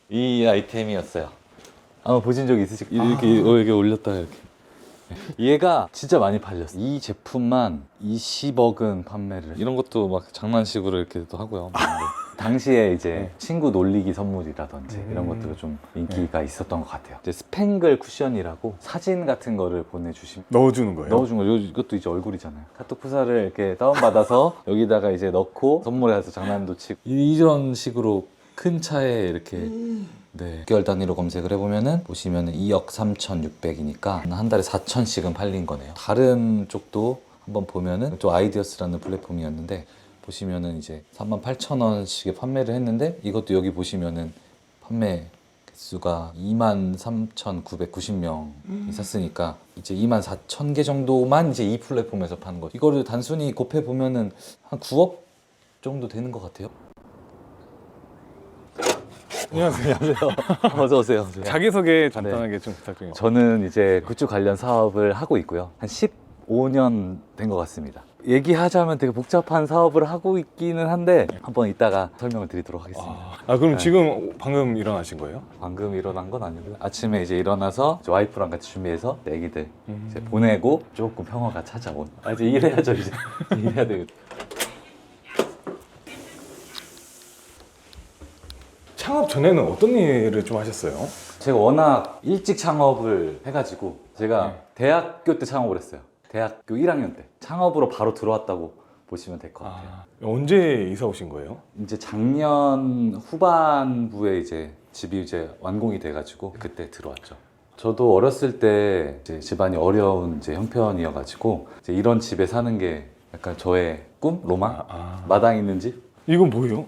이 아이템이었어요. 아마 보신 적 있으실 이렇게 올렸다가 이렇게. 얘가 진짜 많이 팔렸어. 이 제품만 20억은 판매를. 이런 것도 막 장난식으로 이렇게 또 하고요. 당시에 이제 친구 놀리기 선물이라든지 이런 것들도 좀 인기가 있었던 것 같아요. 이제 스팽글 쿠션이라고 사진 같은 거를 보내주시면 넣어주는 거예요? 넣어준 거예요. 이것도 이제 얼굴이잖아요. 카톡 프사를 이렇게 다운받아서 여기다가 이제 넣고 선물해서 장난도 치고 이런 식으로 큰 차에 이렇게 6개월 단위로 검색을 해보면은 보시면은 2억 3,600이니까 한 달에 4천씩은 팔린 거네요. 다른 쪽도 한번 보면은 또 아이디어스라는 플랫폼이었는데 보시면은 이제 38,000원씩에 판매를 했는데 이것도 여기 보시면은 판매 개수가 23,990명이 샀으니까 이제 24,000개 정도만 이제 이 플랫폼에서 파는 거죠. 이거를 단순히 곱해 보면은 한 9억 정도 되는 것 같아요. 안녕하세요. 어서 오세요. 자기소개 간단하게 좀 부탁드립니다. 저는 이제 굿즈 관련 사업을 하고 있고요. 한 15년 된 것 같습니다. 얘기하자면 되게 복잡한 사업을 하고 있기는 한데 한번 이따가 설명을 드리도록 하겠습니다. 그럼 지금 방금 일어나신 거예요? 방금 일어난 건 아니고요. 아침에 이제 일어나서 이제 와이프랑 같이 준비해서 애기들 이제 보내고 조금 평화가 찾아온. 이제 일해야죠 이제. 일해야 되겠다. 창업 전에는 어떤 일을 좀 하셨어요? 제가 워낙 일찍 창업을 해가지고 제가 대학교 때 창업을 했어요. 대학교 1학년 때 창업으로 바로 들어왔다고 보시면 될 것 같아요. 언제 이사 오신 거예요? 이제 작년 후반부에 이제 집이 이제 완공이 돼가지고 그때 들어왔죠. 저도 어렸을 때 이제 집안이 어려운 이제 형편이어가지고 이제 이런 집에 사는 게 약간 저의 꿈? 로망? 마당 있는 집? 이건 뭐예요?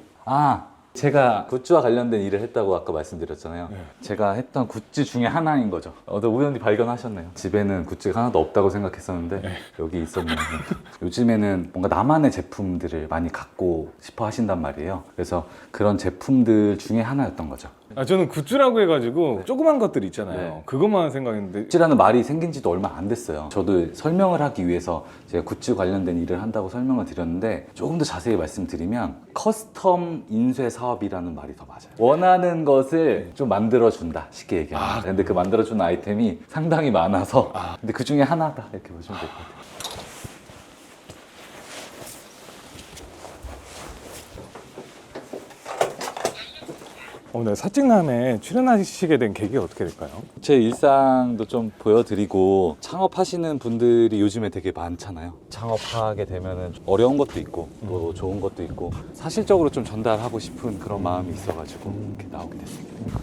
제가 굿즈와 관련된 일을 했다고 아까 말씀드렸잖아요. 제가 했던 굿즈 중에 하나인 거죠. 우연히 발견하셨네요. 집에는 굿즈가 하나도 없다고 생각했었는데 여기 있었네요. 요즘에는 뭔가 나만의 제품들을 많이 갖고 싶어 하신단 말이에요. 그래서 그런 제품들 중에 하나였던 거죠. 저는 굿즈라고 해가지고 조그만 것들 있잖아요. 그것만 생각했는데 굿즈라는 말이 생긴 지도 얼마 안 됐어요. 저도 설명을 하기 위해서 제가 굿즈 관련된 일을 한다고 설명을 드렸는데 조금 더 자세히 말씀드리면 커스텀 인쇄 사업이라는 말이 더 맞아요. 원하는 것을 좀 만들어준다, 쉽게 얘기하면. 근데 그 만들어주는 아이템이 상당히 많아서 근데 그 중에 하나다 이렇게 보시면 될 것 같아요. 오늘 사직남에 출연하시게 된 계기가 어떻게 될까요? 제 일상도 좀 보여드리고 창업하시는 분들이 요즘에 되게 많잖아요. 창업하게 되면은 어려운 것도 있고 또 좋은 것도 있고 사실적으로 좀 전달하고 싶은 그런 마음이 있어가지고 이렇게 나오게 됐습니다.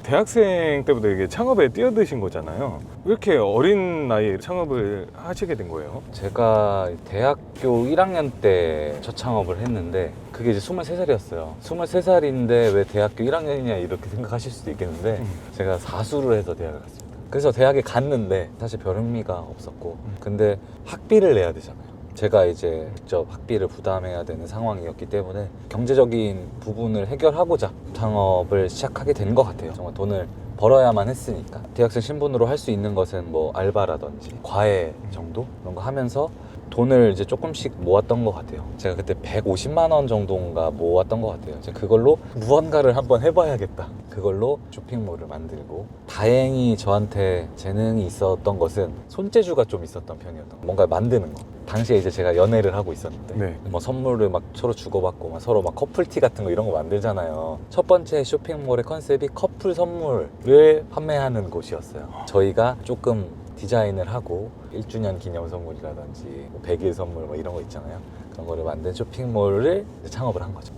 대학생 때부터 이게 창업에 뛰어드신 거잖아요. 왜 이렇게 어린 나이에 창업을 하시게 된 거예요? 제가 대학교 1학년 때 첫 창업을 했는데 그게 이제 23살이었어요. 23살인데 왜 대학교 1학년이냐 이렇게 생각하실 수도 있겠는데 제가 사수를 해서 대학을 갔습니다. 그래서 대학에 갔는데 사실 별 흥미가 없었고 근데 학비를 내야 되잖아요. 제가 이제 직접 학비를 부담해야 되는 상황이었기 때문에 경제적인 부분을 해결하고자 창업을 시작하게 된 것 같아요. 정말 돈을 벌어야만 했으니까 대학생 신분으로 할 수 있는 것은 뭐 알바라든지 과외 정도 이런 거 하면서 돈을 이제 조금씩 모았던 것 같아요. 제가 그때 150만 원 정도인가 모았던 것 같아요. 이제 그걸로 무언가를 한번 해봐야겠다. 그걸로 쇼핑몰을 만들고 다행히 저한테 재능이 있었던 것은 손재주가 좀 있었던 편이었던 거. 뭔가 만드는 거. 당시에 이제 제가 연애를 하고 있었는데 뭐 선물을 막 서로 주고받고 막 서로 막 커플티 같은 거 이런 거 만들잖아요. 첫 번째 쇼핑몰의 컨셉이 커플 선물을 판매하는 곳이었어요. 저희가 조금 디자인을 하고 1주년 기념 선물이라든지 100일 선물 뭐 이런 거 있잖아요. 그런 거를 만든 쇼핑몰을 창업을 한 거죠.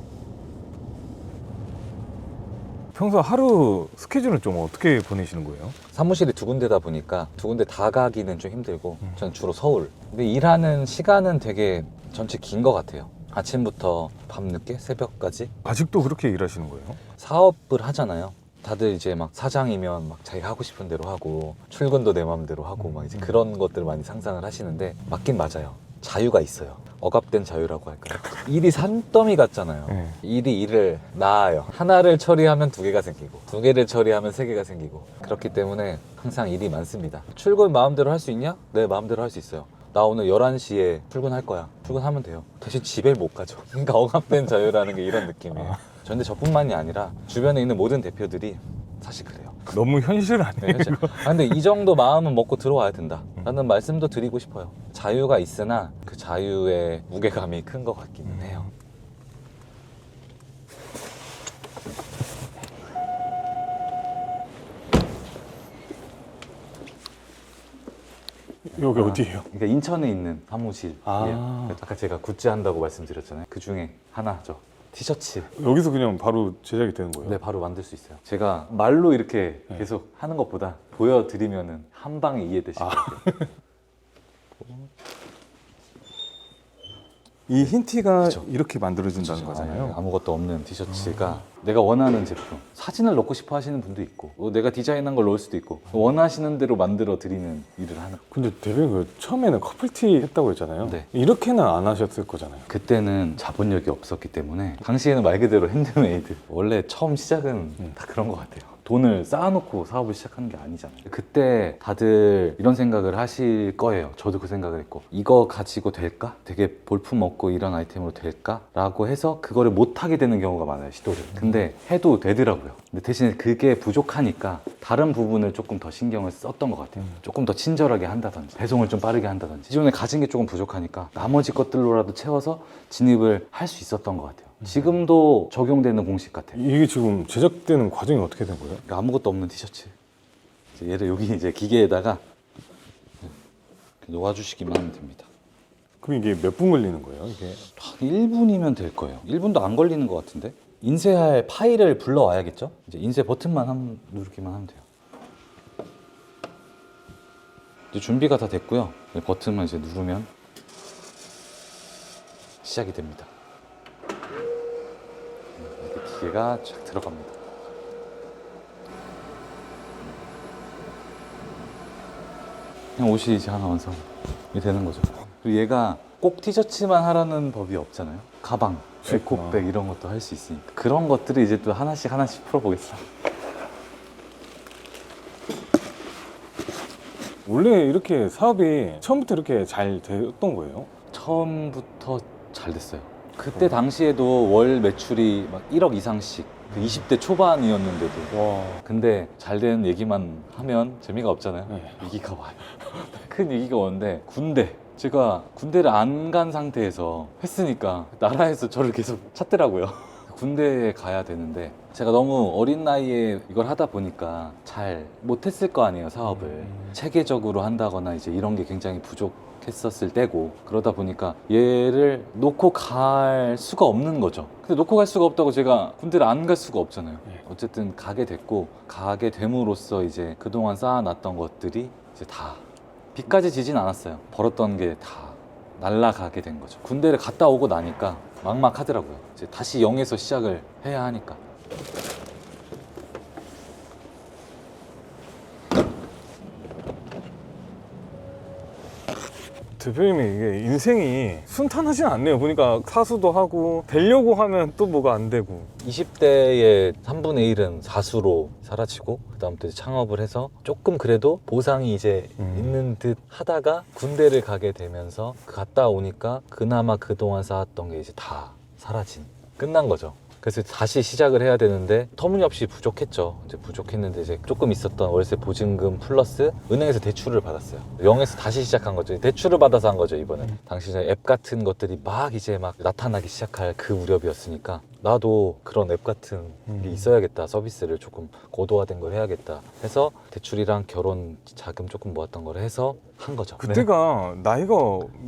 평소 하루 스케줄을 좀 어떻게 보내시는 거예요? 사무실이 두 군데다 보니까 두 군데 다 가기는 좀 힘들고 저는 주로 서울. 근데 일하는 시간은 되게 전체 긴 것 같아요. 아침부터 밤늦게 새벽까지 아직도 그렇게 일하시는 거예요? 사업을 하잖아요. 다들 이제 막 사장이면 막 자기가 하고 싶은 대로 하고 출근도 내 마음대로 하고 막 이제 그런 것들을 많이 상상을 하시는데 맞긴 맞아요. 자유가 있어요. 억압된 자유라고 할까요? 일이 산더미 같잖아요. 일이 일을 낳아요. 하나를 처리하면 두 개가 생기고 두 개를 처리하면 세 개가 생기고 그렇기 때문에 항상 일이 많습니다. 출근 마음대로 할 수 있냐? 네, 마음대로 할 수 있어요. 나 오늘 11시에 출근할 거야. 출근하면 돼요. 대신 집에 못 가죠. 그러니까 억압된 자유라는 게 이런 느낌이에요. 근데 저뿐만이 아니라 주변에 있는 모든 대표들이 사실 그래요. 너무 현실 아니에요? 네, 근데 이 정도 마음은 먹고 들어와야 된다 라는 말씀도 드리고 싶어요. 자유가 있으나 그 자유의 무게감이 큰 것 같기는 해요. 여기 어디예요? 그러니까 인천에 있는 사무실이에요. 아까 제가 굿즈 한다고 말씀드렸잖아요. 그 중에 하나죠. 티셔츠. 여기서 그냥 바로 제작이 되는 거예요? 네, 바로 만들 수 있어요. 제가 말로 이렇게 계속 하는 것보다 보여드리면은 한 방에 이해되실 것 같아요. 이 흰 티가 그쵸. 이렇게 만들어진다는 아니, 거잖아요. 아무것도 없는 티셔츠가 내가 원하는 제품. 사진을 넣고 싶어 하시는 분도 있고 내가 디자인한 걸 넣을 수도 있고 원하시는 대로 만들어 드리는 일을 하는. 근데 대표님 그 처음에는 커플티 했다고 했잖아요. 네. 이렇게는 안 하셨을 거잖아요. 그때는 자본력이 없었기 때문에 당시에는 말 그대로 핸드메이드. 원래 처음 시작은 다 그런 것 같아요. 돈을 쌓아놓고 사업을 시작하는 게 아니잖아요. 그때 다들 이런 생각을 하실 거예요. 저도 그 생각을 했고 이거 가지고 될까? 되게 볼품없고 이런 아이템으로 될까? 라고 해서 그거를 못하게 되는 경우가 많아요. 시도를. 근데 해도 되더라고요. 근데 대신에 그게 부족하니까 다른 부분을 조금 더 신경을 썼던 것 같아요. 조금 더 친절하게 한다든지 배송을 좀 빠르게 한다든지 기존에 가진 게 조금 부족하니까 나머지 것들로라도 채워서 진입을 할 수 있었던 것 같아요. 지금도 적용되는 공식 같아요. 이게 지금 제작되는 과정이 어떻게 된 거예요? 그러니까 아무것도 없는 티셔츠. 이제 얘를 여기 이제 기계에다가 이렇게 놓아주시기만 하면 됩니다. 그럼 이게 몇 분 걸리는 거예요? 이게 한 1분이면 될 거예요. 1분도 안 걸리는 것 같은데? 인쇄할 파일을 불러와야겠죠? 이제 인쇄 버튼만 누르기만 하면 돼요. 이제 준비가 다 됐고요. 버튼만 이제 누르면 시작이 됩니다. 이렇게 기계가 쫙 들어갑니다. 그냥 옷이 이제 하나 완성이 되는 거죠. 그리고 얘가 꼭 티셔츠만 하라는 법이 없잖아요. 가방, 에코백 이런 것도 할 수 있으니까 그런 것들을 이제 또 하나씩 풀어보겠습니다. 원래 이렇게 사업이 처음부터 이렇게 잘 되었던 거예요? 처음부터 잘 됐어요. 그때 당시에도 월 매출이 막 1억 이상씩 그 20대 초반이었는데도 와. 근데 잘 되는 얘기만 하면 재미가 없잖아요. 네. 위기가 와요. 큰 위기가 오는데 제가 군대를 안 간 상태에서 했으니까 나라에서 저를 계속 찾더라고요. 군대에 가야 되는데 제가 너무 어린 나이에 이걸 하다 보니까 잘 못했을 거 아니에요, 사업을. 체계적으로 한다거나 이제 이런 게 굉장히 부족했었을 때고 그러다 보니까 얘를 놓고 갈 수가 없는 거죠. 근데 놓고 갈 수가 없다고 제가 군대를 안 갈 수가 없잖아요. 어쨌든 가게 됐고 가게 됨으로써 이제 그동안 쌓아놨던 것들이 이제 다 빚까지 지진 않았어요. 벌었던 게 다 날라가게 된 거죠. 군대를 갔다 오고 나니까 막막하더라고요. 이제 다시 0에서 시작을 해야 하니까. 대표님이 이게 인생이 순탄하진 않네요. 보니까 사수도 하고 되려고 하면 또 뭐가 안 되고. 20대의 3분의 1은 사수로 사라지고 그다음부터 이제 창업을 해서 조금 그래도 보상이 이제 있는 듯 하다가 군대를 가게 되면서 갔다 오니까 그나마 그동안 쌓았던 게 이제 다 사라진 끝난 거죠. 그래서 다시 시작을 해야 되는데 터무니없이 부족했죠. 이제 부족했는데 이제 조금 있었던 월세 보증금 플러스 은행에서 대출을 받았어요. 0에서 다시 시작한 거죠. 대출을 받아서 한 거죠, 이번엔. 당시 앱 같은 것들이 막 이제 막 나타나기 시작할 그 무렵이었으니까 나도 그런 앱 같은 게 있어야겠다. 서비스를 조금 고도화된 걸 해야겠다 해서 대출이랑 결혼 자금 조금 모았던 걸 해서 한 거죠. 그때가 나이가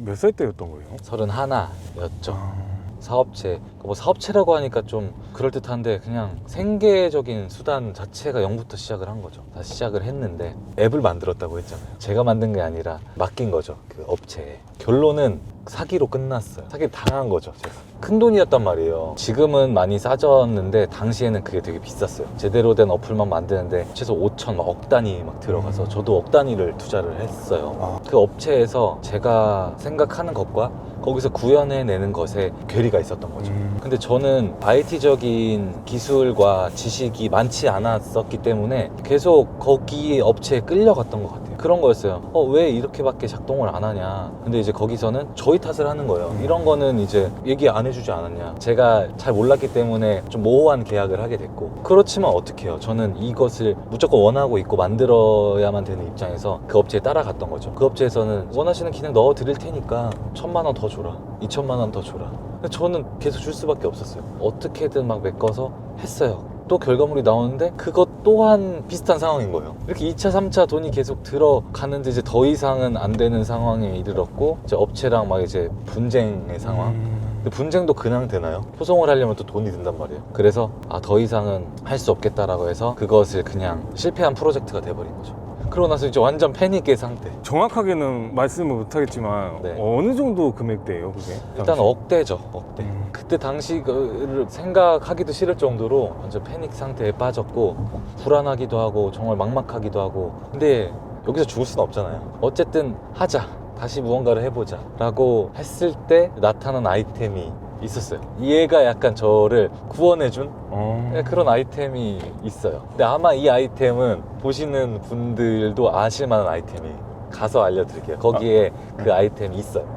몇 살 때였던 거예요? 31이었죠. 사업체, 뭐 사업체라고 하니까 좀 그럴듯한데 그냥 생계적인 수단 자체가 0부터 시작을 한 거죠. 다시 시작을 했는데 앱을 만들었다고 했잖아요. 제가 만든 게 아니라 맡긴 거죠, 그 업체에. 결론은 사기로 끝났어요. 사기 당한 거죠, 제가. 큰 돈이었단 말이에요. 지금은 많이 싸졌는데 당시에는 그게 되게 비쌌어요. 제대로 된 어플만 만드는데 최소 5천, 막 억 단위 막 들어가서 저도 억 단위를 투자를 했어요. 그 업체에서 제가 생각하는 것과 거기서 구현해내는 것에 괴리가 있었던 거죠. 근데 저는 IT적인 기술과 지식이 많지 않았었기 때문에 계속 거기 업체에 끌려갔던 것 같아요. 그런 거였어요. 왜 이렇게밖에 작동을 안 하냐. 근데 이제 거기서는 저희 탓을 하는 거예요. 이런 거는 이제 얘기 안 해주지 않았냐. 제가 잘 몰랐기 때문에 좀 모호한 계약을 하게 됐고. 그렇지만 어떡해요. 저는 이것을 무조건 원하고 있고 만들어야만 되는 입장에서 그 업체에 따라갔던 거죠. 그 업체에서는 원하시는 기능 넣어 드릴 테니까 1,000만 원 더 줘라, 2,000만 원 더 줘라. 근데 저는 계속 줄 수밖에 없었어요. 어떻게든 막 메꿔서 했어요. 또 결과물이 나오는데 그것 또한 비슷한 상황인 거예요. 이렇게 2차, 3차 돈이 계속 들어가는데 이제 더 이상은 안 되는 상황에 이르렀고, 이제 업체랑 막 이제 분쟁의 상황. 근데 분쟁도 그냥 되나요? 소송을 하려면 또 돈이 든단 말이에요. 그래서 더 이상은 할 수 없겠다라고 해서 그것을 그냥 실패한 프로젝트가 돼버린 거죠. 그러고 나서 이제 완전 패닉의 상태. 정확하게는 말씀을 못하겠지만 네. 어느 정도 금액대예요 그게? 일단 당시? 억대죠, 억대. 그때 당시 그 생각하기도 싫을 정도로 완전 패닉 상태에 빠졌고, 불안하기도 하고 정말 막막하기도 하고. 근데 여기서 죽을 수는 없잖아요. 어쨌든 하자, 다시 무언가를 해보자 라고 했을 때 나타난 아이템이 있었어요. 얘가 약간 저를 구원해준 그런 아이템이 있어요. 근데 아마 이 아이템은 보시는 분들도 아실 만한 아이템이, 가서 알려드릴게요. 거기에 그 아이템이 있어요.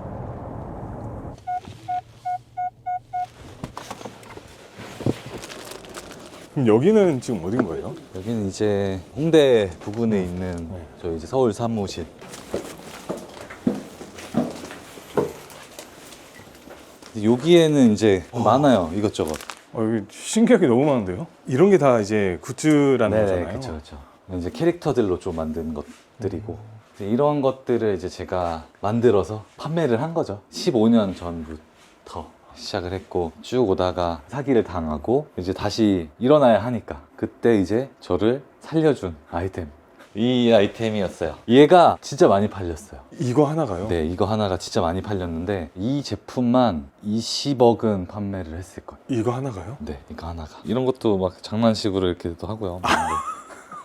그럼 여기는 지금 어딘 거예요? 여기는 이제 홍대 부근에 있는 저희 이제 서울 사무실. 여기에는 이제 많아요, 이것저것. 여기 신기하게 너무 많은데요? 이런 게 다 이제 굿즈라는 거잖아요. 그렇죠, 그렇죠. 이제 캐릭터들로 좀 만든 것들이고, 이제 이런 것들을 이제 제가 만들어서 판매를 한 거죠. 15년 전부터 시작을 했고, 쭉 오다가 사기를 당하고 이제 다시 일어나야 하니까 그때 이제 저를 살려준 아이템, 이 아이템이었어요. 얘가 진짜 많이 팔렸어요. 이거 하나가요? 네, 이거 하나가 진짜 많이 팔렸는데 이 제품만 20억은 판매를 했을 거예요. 이거 하나가요? 네, 이거 하나가. 이런 것도 막 장난식으로 이렇게도 하고요.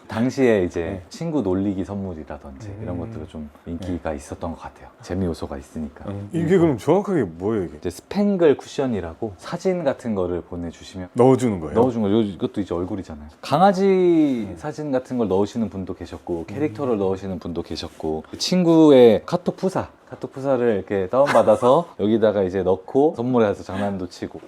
당시에 이제 친구 놀리기 선물이라든지 이런 것들도 좀 인기가 있었던 것 같아요. 재미 요소가 있으니까. 이게 그럼 정확하게 뭐예요 이게? 이제 스팽글 쿠션이라고 사진 같은 거를 보내주시면 넣어주는 거예요? 넣어준 거. 이것도 이제 얼굴이잖아요. 강아지 사진 같은 걸 넣으시는 분도 계셨고, 캐릭터를 넣으시는 분도 계셨고, 친구의 카톡 푸사를 이렇게 다운받아서 여기다가 이제 넣고 선물해서 장난도 치고.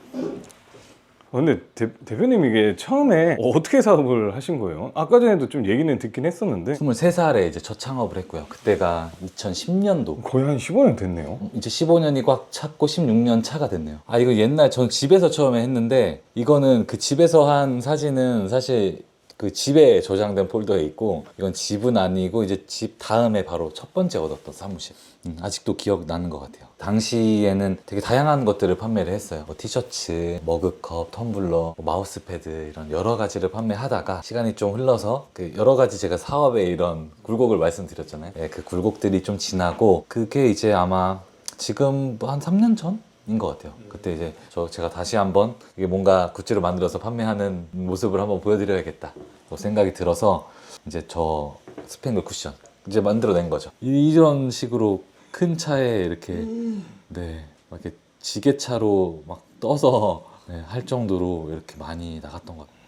근데 대표님 이게 처음에 어떻게 사업을 하신 거예요? 아까 전에도 좀 얘기는 듣긴 했었는데 23살에 이제 첫 창업을 했고요. 그때가 2010년도. 거의 한 15년 됐네요. 이제 15년이 꽉 찼고 16년 차가 됐네요. 이거 옛날 전 집에서 처음에 했는데, 이거는 그 집에서 한 사진은 사실 그 집에 저장된 폴더에 있고, 이건 집은 아니고 이제 집 다음에 바로 첫 번째 얻었던 사무실. 아직도 기억나는 것 같아요. 당시에는 되게 다양한 것들을 판매를 했어요. 티셔츠, 머그컵, 텀블러, 마우스패드, 이런 여러 가지를 판매하다가 시간이 좀 흘러서 그 여러 가지 제가 사업의 이런 굴곡을 말씀드렸잖아요. 네, 그 굴곡들이 좀 지나고, 그게 이제 아마 지금 한 3년 전? 인 것 같아요. 그때 이제 제가 다시 한번 이게 뭔가 굿즈를 만들어서 판매하는 모습을 한번 보여드려야겠다 생각이 들어서 이제 저 스팽글 쿠션 이제 만들어낸 거죠. 이런 식으로 큰 차에 이렇게 막 이렇게 지게차로 막 떠서 할 정도로 이렇게 많이 나갔던 것 같아요.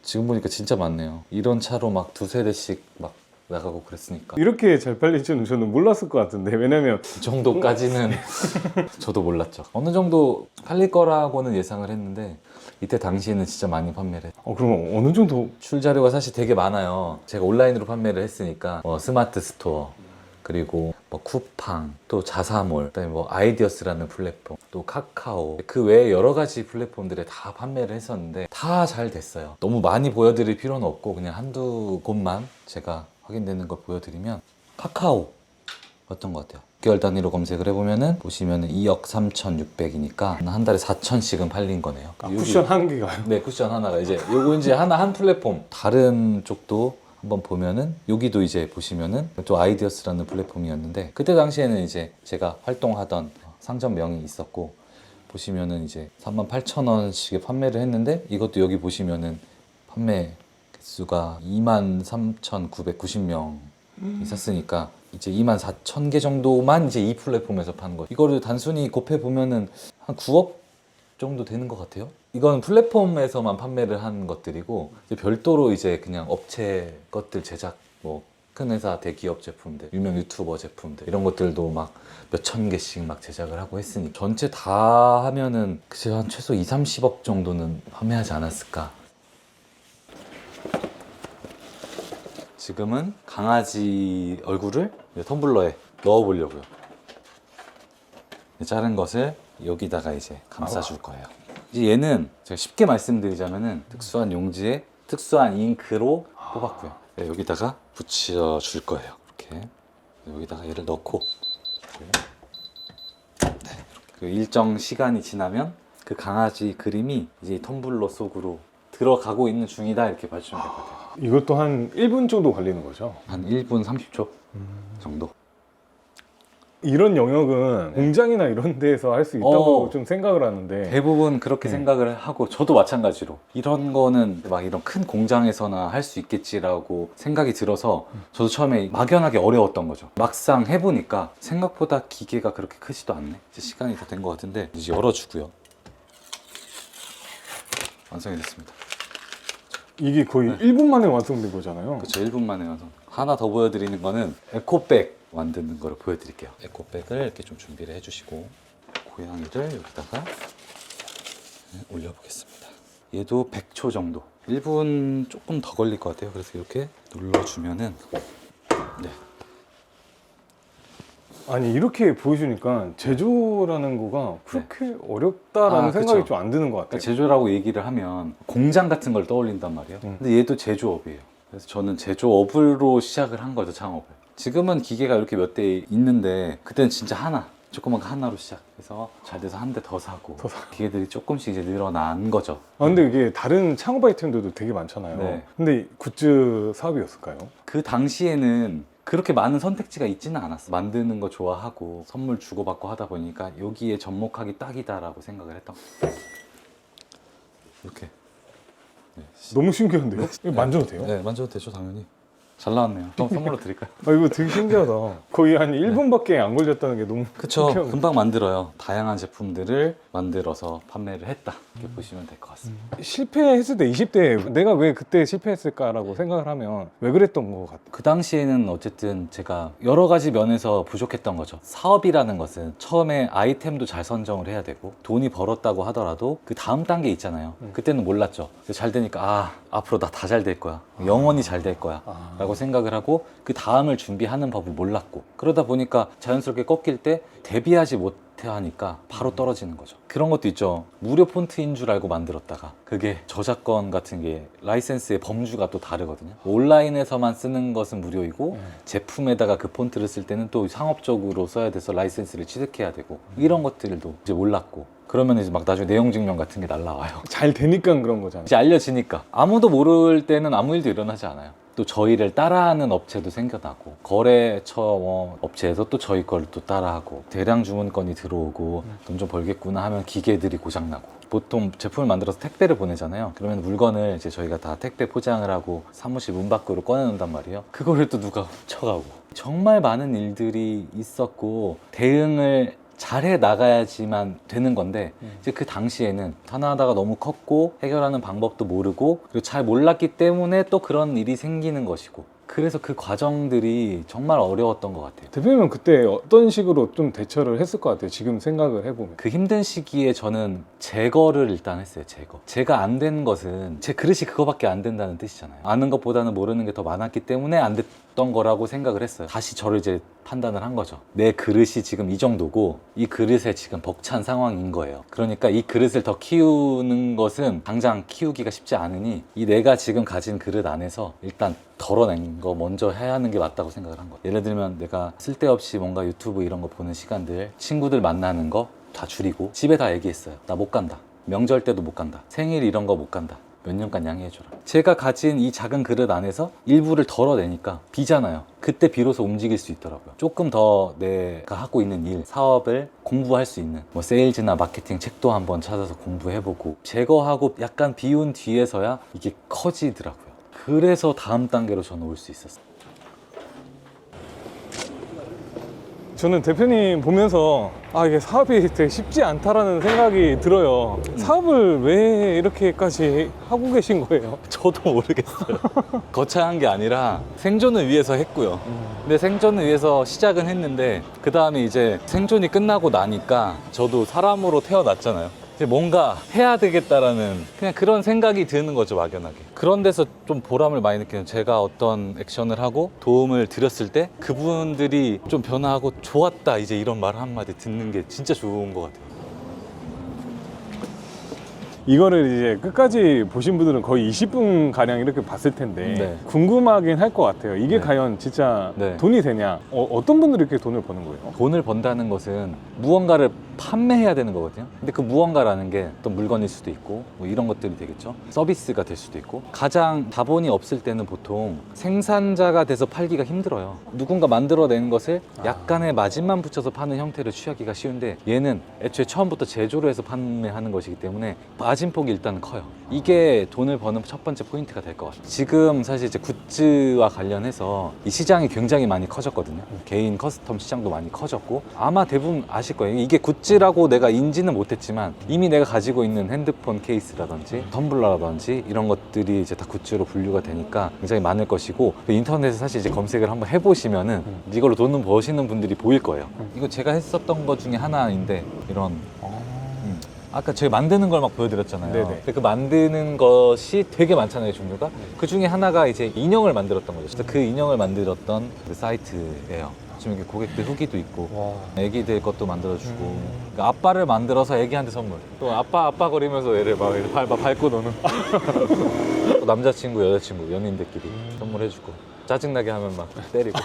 지금 보니까 진짜 많네요. 이런 차로 막 두세 대씩 막 나가고 그랬으니까. 이렇게 잘 팔릴 줄은 저는 몰랐을 것 같은데, 왜냐면 이 정도까지는 저도 몰랐죠. 어느 정도 팔릴 거라고는 예상을 했는데, 이때 당시에는 진짜 많이 판매를 했어요. 그럼 어느 정도? 출자료가 사실 되게 많아요. 제가 온라인으로 판매를 했으니까 스마트 스토어, 그리고 쿠팡, 또 자사몰, 그다음에 아이디어스라는 플랫폼, 또 카카오, 그 외에 여러 가지 플랫폼들에 다 판매를 했었는데 다 잘 됐어요. 너무 많이 보여드릴 필요는 없고 그냥 한두 곳만 제가 확인되는 걸 보여드리면, 카카오 어떤 것 같아요? 6개월 단위로 검색을 해보면은 보시면은 2억 3,600이니까 한 달에 4,000씩은 팔린 거네요. 쿠션 한 개가요? 네, 쿠션 하나가 이제 요거 이제 한 플랫폼. 다른 쪽도 한번 보면은 여기도 이제 보시면은 또 아이디어스라는 플랫폼이었는데, 그때 당시에는 이제 제가 활동하던 상점명이 있었고, 보시면은 이제 38,000원씩에 판매를 했는데, 이것도 여기 보시면은 판매 개수가 23,990명 있었으니까 이제 24,000개 정도만 이제 이 플랫폼에서 파는 거예요. 이거를 단순히 곱해 보면은 한 9억 정도 되는 것 같아요. 이건 플랫폼에서만 판매를 한 것들이고, 이제 별도로 이제 그냥 업체 것들 제작 큰 회사 대기업 제품들, 유명 유튜버 제품들 이런 것들도 막 몇천 개씩 막 제작을 하고 했으니 전체 다 하면은 글쎄 한 최소 2, 30억 정도는 판매하지 않았을까. 지금은 강아지 얼굴을 텀블러에 넣어보려고요. 자른 것을 여기다가 이제 감싸줄 거예요. 이제 얘는 제가 쉽게 말씀드리자면은 특수한 용지에 특수한 잉크로 뽑았고요. 네, 여기다가 붙여줄 거예요. 이렇게 여기다가 얘를 넣고 네, 그 일정 시간이 지나면 그 강아지 그림이 이제 텀블러 속으로 들어가고 있는 중이다 이렇게 봐주시면 될 것 같아요. 이것도 한 1분 정도 걸리는 거죠? 한 1분 30초 정도. 이런 영역은 공장이나 이런 데에서 할 수 있다고 어. 좀 생각을 하는데 대부분 그렇게 생각을 하고 저도 마찬가지로 이런 거는 막 이런 큰 공장에서나 할 수 있겠지라고 생각이 들어서 저도 처음에 막연하게 어려웠던 거죠. 막상 해보니까 생각보다 기계가 그렇게 크지도 않네. 이제 시간이 다 된 것 같은데 이제 열어주고요. 완성이 됐습니다. 이게 거의 1분 만에 완성된 거잖아요. 그렇죠. 1분 만에 완성. 하나 더 보여드리는 거는 에코백 만드는 거를 보여드릴게요. 에코백을 이렇게 좀 준비를 해주시고 고양이를 여기다가 올려보겠습니다. 얘도 100초 정도. 1분 조금 더 걸릴 것 같아요. 그래서 이렇게 눌러주면은 네. 아니 이렇게 보여주니까 제조라는 거가 그렇게 어렵다라는 생각이 그쵸. 좀 안 드는 것 같아요. 그러니까 제조라고 얘기를 하면 공장 같은 걸 떠올린단 말이에요. 근데 얘도 제조업이에요. 그래서 저는 제조업으로 시작을 한 거죠, 창업을. 지금은 기계가 이렇게 몇 대 있는데 그때는 진짜 하나, 조그만 거 하나로 시작해서 잘 돼서 한 대 더 사고 기계들이 조금씩 이제 늘어난 거죠. 아, 근데 이게 다른 창업 아이템들도 되게 많잖아요. 네. 근데 굿즈 사업이었을까요? 그 당시에는 그렇게 많은 선택지가 있지는 않았어. 만드는 거 좋아하고 선물 주고받고 하다 보니까 여기에 접목하기 딱이다라고 생각을 했던 거예요. 이렇게. 네. 너무 신기한데요? 이거 만져도 돼요? 네, 만져도 되죠, 당연히. 잘 나왔네요. 선물로 드릴까요? 아, 이거 되게 신기하다. 거의 한 1분밖에 안 걸렸다는 게 너무 그쵸. 신기하고. 금방 만들어요. 다양한 제품들을 만들어서 판매를 했다. 이렇게 보시면 될 것 같습니다. 실패했을 때 20대 내가 왜 그때 실패했을까라고 생각을 하면 왜 그랬던 것 같아요? 그 당시에는 어쨌든 제가 여러 가지 면에서 부족했던 거죠. 사업이라는 것은 처음에 아이템도 잘 선정을 해야 되고 돈이 벌었다고 하더라도 그 다음 단계 있잖아요. 그때는 몰랐죠. 잘 되니까 앞으로 나 다 잘 될 거야. 영원히 잘 될 거야. 라고 생각을 하고 그 다음을 준비하는 법을 몰랐고 그러다 보니까 자연스럽게 꺾일 때 대비하지 못해 하니까 바로 떨어지는 거죠. 그런 것도 있죠. 무료 폰트인 줄 알고 만들었다가 그게 저작권 같은 게 라이센스의 범주가 또 다르거든요. 온라인에서만 쓰는 것은 무료이고 제품에다가 그 폰트를 쓸 때는 또 상업적으로 써야 돼서 라이센스를 취득해야 되고 이런 것들도 이제 몰랐고 그러면 이제 막 나중에 내용 증명 같은 게 날라와요. 잘 되니까 그런 거잖아요. 이제 알려지니까 아무도 모를 때는 아무 일도 일어나지 않아요. 또 저희를 따라하는 업체도 생겨나고 거래처 업체에서 또 저희 걸 또 따라하고 대량 주문건이 들어오고 돈 좀 벌겠구나 하면 기계들이 고장나고 보통 제품을 만들어서 택배를 보내잖아요. 그러면 물건을 이제 저희가 다 택배 포장을 하고 사무실 문 밖으로 꺼내놓는단 말이에요. 그거를 또 누가 훔쳐가고 정말 많은 일들이 있었고 대응을 잘해 나가야지만 되는 건데 이제 그 당시에는 하나하나가 너무 컸고 해결하는 방법도 모르고 그리고 잘 몰랐기 때문에 또 그런 일이 생기는 것이고 그래서 그 과정들이 정말 어려웠던 것 같아요. 대표님은 그때 어떤 식으로 좀 대처를 했을 것 같아요? 지금 생각을 해보면. 그 힘든 시기에 저는 제거를 일단 했어요. 제가 안 된 것은 제 그릇이 그거밖에 안 된다는 뜻이잖아요. 아는 것보다는 모르는 게 더 많았기 때문에 안 됐던 거라고 생각을 했어요. 다시 저를 이제 판단을 한 거죠. 내 그릇이 지금 이 정도고 이 그릇에 지금 벅찬 상황인 거예요. 그러니까 이 그릇을 더 키우는 것은 당장 키우기가 쉽지 않으니 이 내가 지금 가진 그릇 안에서 일단 덜어낸 거 먼저 해야 하는 게 맞다고 생각을 한 거예요. 예를 들면 내가 쓸데없이 뭔가 유튜브 이런 거 보는 시간들 친구들 만나는 거 다 줄이고 집에 다 얘기했어요. 나 못 간다. 명절 때도 못 간다. 생일 이런 거 못 간다. 몇 년간 양해해줘라. 제가 가진 이 작은 그릇 안에서 일부를 덜어내니까 비잖아요. 그때 비로소 움직일 수 있더라고요. 조금 더 내가 하고 있는 일, 사업을 공부할 수 있는 뭐 세일즈나 마케팅 책도 한번 찾아서 공부해보고 제거하고 약간 비운 뒤에서야 이게 커지더라고요. 그래서 다음 단계로 저는 올 수 있었어요. 저는 대표님 보면서 이게 사업이 되게 쉽지 않다라는 생각이 들어요. 사업을 왜 이렇게까지 하고 계신 거예요? 저도 모르겠어요. 거창한 게 아니라 생존을 위해서 했고요. 근데 생존을 위해서 시작은 했는데 그 다음에 이제 생존이 끝나고 나니까 저도 사람으로 태어났잖아요. 이제 뭔가 해야 되겠다라는 그냥 그런 생각이 드는 거죠, 막연하게. 그런 데서 좀 보람을 많이 느끼는, 제가 어떤 액션을 하고 도움을 드렸을 때 그분들이 좀 변화하고 좋았다, 이제 이런 말 한마디 듣는 게 진짜 좋은 것 같아요. 이거를 이제 끝까지 보신 분들은 거의 20분 가량 이렇게 봤을 텐데 네. 궁금하긴 할 것 같아요. 이게 네. 과연 진짜 네. 돈이 되냐? 어떤 분들이 이렇게 돈을 버는 거예요? 돈을 번다는 것은 무언가를 판매해야 되는 거거든요. 근데 그 무언가라는 게 또 물건일 수도 있고 뭐 이런 것들이 되겠죠. 서비스가 될 수도 있고, 가장 자본이 없을 때는 보통 생산자가 돼서 팔기가 힘들어요. 누군가 만들어낸 것을 약간의 마진만 붙여서 파는 형태를 취하기가 쉬운데, 얘는 애초에 처음부터 제조를 해서 판매하는 것이기 때문에 마진폭이 일단 커요. 이게 돈을 버는 첫 번째 포인트가 될 것 같아요. 지금 사실 이제 굿즈와 관련해서 이 시장이 굉장히 많이 커졌거든요. 개인 커스텀 시장도 많이 커졌고, 아마 대부분 아실 거예요. 이게 굿즈라고 내가 인지는 못했지만 이미 내가 가지고 있는 핸드폰 케이스라든지 텀블러라든지 이런 것들이 이제 다 굿즈로 분류가 되니까 굉장히 많을 것이고, 인터넷에 사실 이제 검색을 한번 해보시면은 이걸로 돈을 버시는 분들이 보일 거예요. 이거 제가 했었던 것 중에 하나인데, 이런 아까 제가 만드는 걸 막 보여드렸잖아요. 네네. 근데 그 만드는 것이 되게 많잖아요, 종류가. 그 중에 하나가 이제 인형을 만들었던 거죠. 그래서 그 인형을 만들었던 그 사이트예요. 지금 이렇게 고객들 후기도 있고, 애기들 것도 만들어주고, 그러니까 아빠를 만들어서 애기한테 선물. 또 아빠 거리면서 얘를 막 이렇게 밟고 노는. 또 남자친구, 여자친구, 연인들끼리 선물해주고, 짜증나게 하면 막 때리고.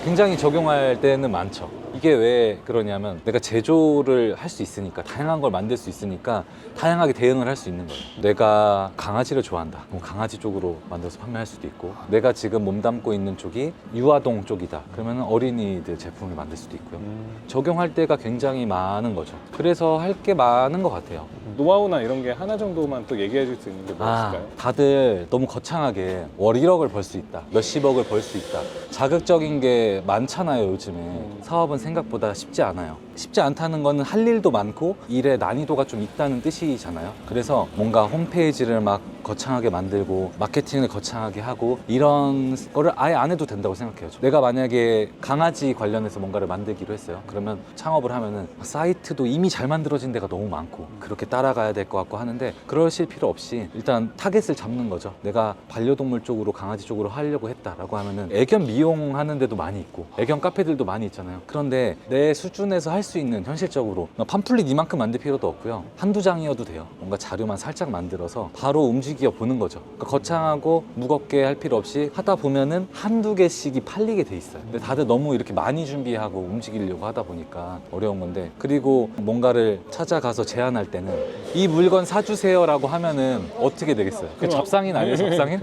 굉장히 적용할 때는 많죠. 이게 왜 그러냐면, 내가 제조를 할 수 있으니까, 다양한 걸 만들 수 있으니까 다양하게 대응을 할 수 있는 거예요. 내가 강아지를 좋아한다, 그럼 강아지 쪽으로 만들어서 판매할 수도 있고, 내가 지금 몸담고 있는 쪽이 유아동 쪽이다, 그러면 어린이들 제품을 만들 수도 있고요. 적용할 때가 굉장히 많은 거죠. 그래서 할 게 많은 것 같아요. 노하우나 이런 게 하나 정도만 또 얘기해 줄 수 있는 게 뭐 있을까요? 다들 너무 거창하게 월 1억을 벌 수 있다, 몇십억을 벌 수 있다, 자극적인 게 많잖아요, 요즘에. 사업은 생각보다 쉽지 않아요. 쉽지 않다는 거는 할 일도 많고 일의 난이도가 좀 있다는 뜻이잖아요. 그래서 뭔가 홈페이지를 막 거창하게 만들고 마케팅을 거창하게 하고 이런 거를 아예 안 해도 된다고 생각해요. 내가 만약에 강아지 관련해서 뭔가를 만들기로 했어요. 그러면 창업을 하면은 사이트도 이미 잘 만들어진 데가 너무 많고 그렇게 따라가야 될 것 같고 하는데, 그러실 필요 없이 일단 타겟을 잡는 거죠. 내가 반려동물 쪽으로, 강아지 쪽으로 하려고 했다라고 하면은 애견 미용하는 데도 많이 있고 애견 카페들도 많이 있잖아요. 그런데 내 수준에서 할 수 있는, 현실적으로 팜플릿 이만큼 만들 필요도 없고요. 한두 장이어도 돼요. 뭔가 자료만 살짝 만들어서 바로 움직여 보는 거죠. 그러니까 거창하고 무겁게 할 필요 없이 하다 보면은 한두 개씩이 팔리게 돼 있어요. 근데 다들 너무 이렇게 많이 준비하고 움직이려고 하다 보니까 어려운 건데, 그리고 뭔가를 찾아가서 제안할 때는 이 물건 사주세요라고 하면은 어떻게 되겠어요? 그 잡상인 아니에요, 잡상인?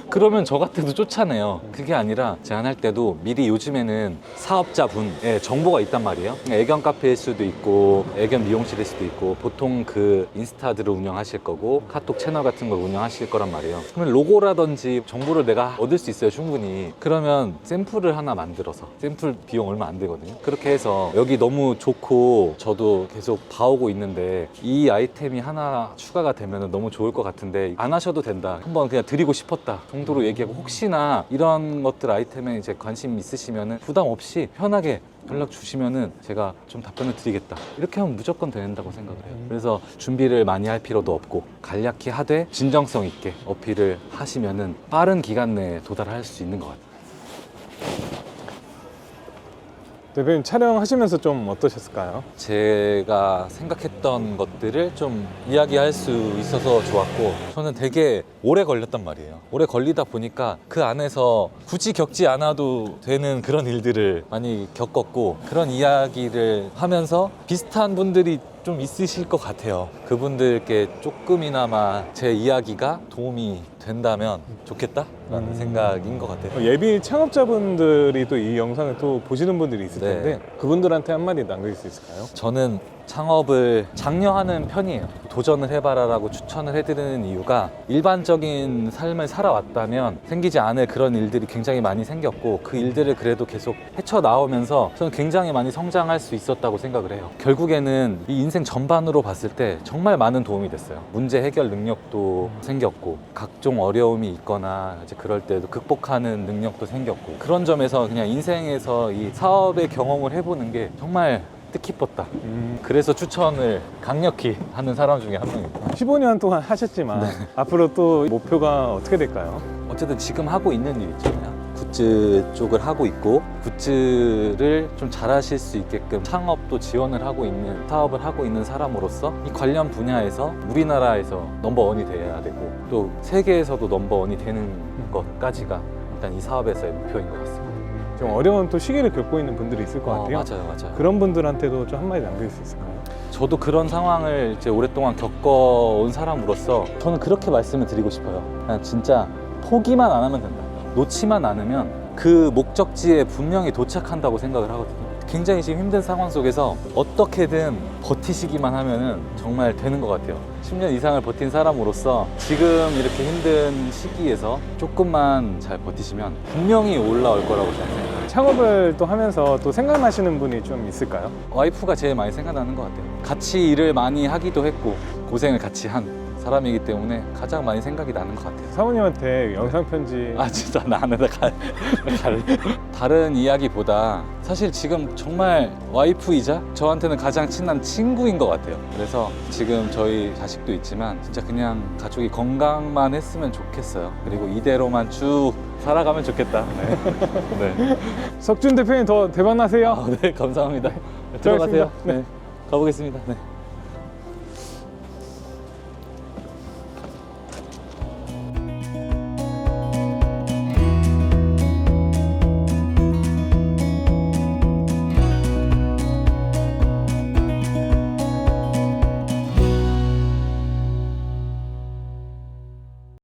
그러면 저 같아도 쫓아내요. 그게 아니라 제안할 때도 미리, 요즘에는 사업자분의 정보가 있단 말이에요. 애견 카페일 수도 있고 애견 미용실일 수도 있고, 보통 그 인스타들을 운영하실 거고 카톡 채널 같은 걸 운영하실 거란 말이에요. 그러면 로고라든지 정보를 내가 얻을 수 있어요, 충분히. 그러면 샘플을 하나 만들어서, 샘플 비용 얼마 안 되거든요. 그렇게 해서 여기 너무 좋고 저도 계속 봐오고 있는데 이 아이템이 하나 추가가 되면 너무 좋을 것 같은데 안 하셔도 된다, 한번 그냥 드리고 싶었다 정도로 얘기하고, 혹시나 이런 것들 아이템에 이제 관심 있으시면은 부담 없이 편하게 연락 주시면은 제가 좀 답변을 드리겠다, 이렇게 하면 무조건 된다고 생각을 해요. 그래서 준비를 많이 할 필요도 없고 간략히 하되 진정성 있게 어필을 하시면은 빠른 기간 내에 도달할 수 있는 것 같아요. 대표님 촬영하시면서 좀 어떠셨을까요? 제가 생각했던 것들을 좀 이야기할 수 있어서 좋았고, 저는 되게 오래 걸렸단 말이에요. 오래 걸리다 보니까 그 안에서 굳이 겪지 않아도 되는 그런 일들을 많이 겪었고, 그런 이야기를 하면서 비슷한 분들이 좀 있으실 것 같아요. 그분들께 조금이나마 제 이야기가 도움이 된다면 좋겠다라는 생각인 것 같아요. 예비 창업자분들이 또 이 영상을 또 보시는 분들이 있을 텐데 네. 그분들한테 한마디 남길 수 있을까요? 저는 창업을 장려하는 편이에요. 도전을 해봐라라고 추천을 해드리는 이유가 일반적인 삶을 살아왔다면 생기지 않을 그런 일들이 굉장히 많이 생겼고 그 일들을 그래도 계속 헤쳐나오면서 저는 굉장히 많이 성장할 수 있었다고 생각을 해요. 결국에는 이 인생 전반으로 봤을 때 정말 많은 도움이 됐어요. 문제 해결 능력도 생겼고 각종 어려움이 있거나 이제 그럴 때도 극복하는 능력도 생겼고 그런 점에서 그냥 인생에서 이 사업의 경험을 해보는 게 정말 뜻깊었다. 그래서 추천을 강력히 하는 사람 중에 한 명입니다. 15년 동안 하셨지만 앞으로 또 목표가 어떻게 될까요? 어쨌든 지금 하고 있는 일 있잖아요. 굿즈 쪽을 하고 있고 굿즈를 좀 잘하실 수 있게끔 창업도 지원을 하고 있는 사업을 하고 있는 사람으로서 이 관련 분야에서 우리나라에서 넘버원이 돼야 되고 또 세계에서도 넘버원이 되는 것까지가 일단 이 사업에서의 목표인 것 같습니다. 좀 어려운 또 시기를 겪고 있는 분들이 있을 것 같아요. 맞아요. 그런 분들한테도 좀 한마디 남길 수 있을까요? 저도 그런 상황을 이제 오랫동안 겪어온 사람으로서 저는 그렇게 말씀을 드리고 싶어요. 그냥 진짜 포기만 안 하면 된다. 놓지만 않으면 그 목적지에 분명히 도착한다고 생각을 하거든요. 굉장히 지금 힘든 상황 속에서 어떻게든 버티시기만 하면은 정말 되는 것 같아요. 10년 이상을 버틴 사람으로서 지금 이렇게 힘든 시기에서 조금만 잘 버티시면 분명히 올라올 거라고 저는 생각해요. 창업을 또 하면서 또 생각나시는 분이 좀 있을까요? 와이프가 제일 많이 생각나는 것 같아요. 같이 일을 많이 하기도 했고 고생을 같이 한 사람이기 때문에 가장 많이 생각이 나는 것 같아요. 사모님한테 영상 편지 진짜 나는 다른 이야기보다 사실 지금 정말 와이프이자 저한테는 가장 친한 친구인 것 같아요. 그래서 지금 저희 자식도 있지만 진짜 그냥 가족이 건강만 했으면 좋겠어요. 그리고 이대로만 쭉 살아가면 좋겠다. 네. 석준 대표님 더 대박 나세요. 네, 감사합니다. 들어가세요. 네. 네, 가보겠습니다. 네.